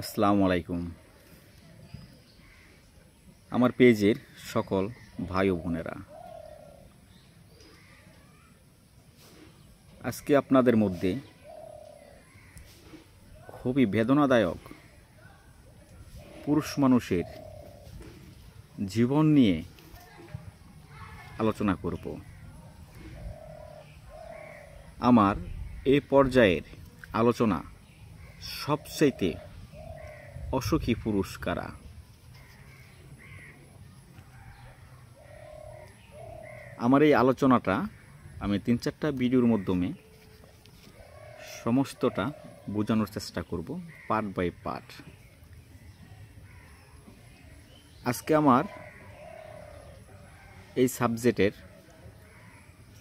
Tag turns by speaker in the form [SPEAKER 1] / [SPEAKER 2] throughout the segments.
[SPEAKER 1] আসসালামু আলাইকুম। আমার পেজের সকল ভাই ও বোনেরা, আজকে আপনাদের মধ্যে খুবই বেদনাদায়ক পুরুষ মানুষের জীবন নিয়ে আলোচনা করব। আমার এই পর্যায়ের আলোচনা সবচাইতে অসুখী পুরুষ কারা। আমার এই আলোচনাটা আমি 3-4টা ভিডিওর মাধ্যমে সমস্তটা বোঝানোর চেষ্টা করব, পার্ট বাই পার্ট। আজকে আমার এই সাবজেক্টের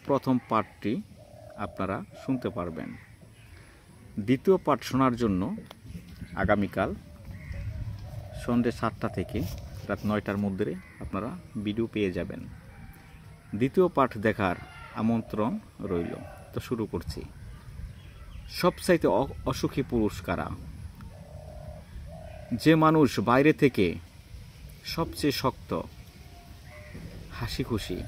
[SPEAKER 1] প্রথম পার্টটি আপনারা শুনতে পারবেন। দ্বিতীয় পার্ট শোনার জন্য আগামীকাল সন্ধ্যে 7টা থেকে রাত 9টার মধ্যে আপনারা ভিডিও পেয়ে যাবেন। দ্বিতীয় পার্ট দেখার আমন্ত্রণ রইল। তো শুরু করছি। সবচাইতে অসুখী পুরুষ কারা? যে মানুষ বাইরে থেকে সবচেয়ে শক্ত, হাসি খুশি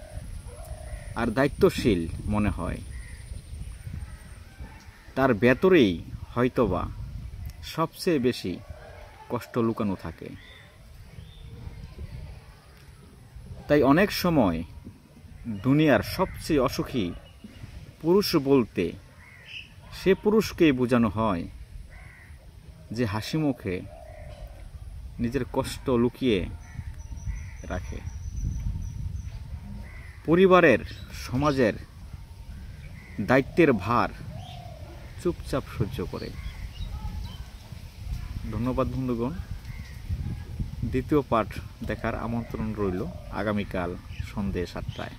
[SPEAKER 1] আর দায়িত্বশীল মনে হয়, তার ভেতরেই হয়তোবা সবচেয়ে বেশি কষ্ট লুকানো থাকে। তাই অনেক সময় দুনিয়ার সবচেয়ে অসুখী পুরুষ বলতে সে পুরুষকেই বোঝানো হয় যে হাসি মুখে নিজের কষ্ট লুকিয়ে রাখে, পরিবারের, সমাজের দায়িত্বের ভার চুপচাপ সহ্য করে। ধন্যবাদ বন্ধুগণ। দ্বিতীয় পার্ট দেখার আমন্ত্রণ রইল আগামীকাল সন্ধ্যে 7টায়।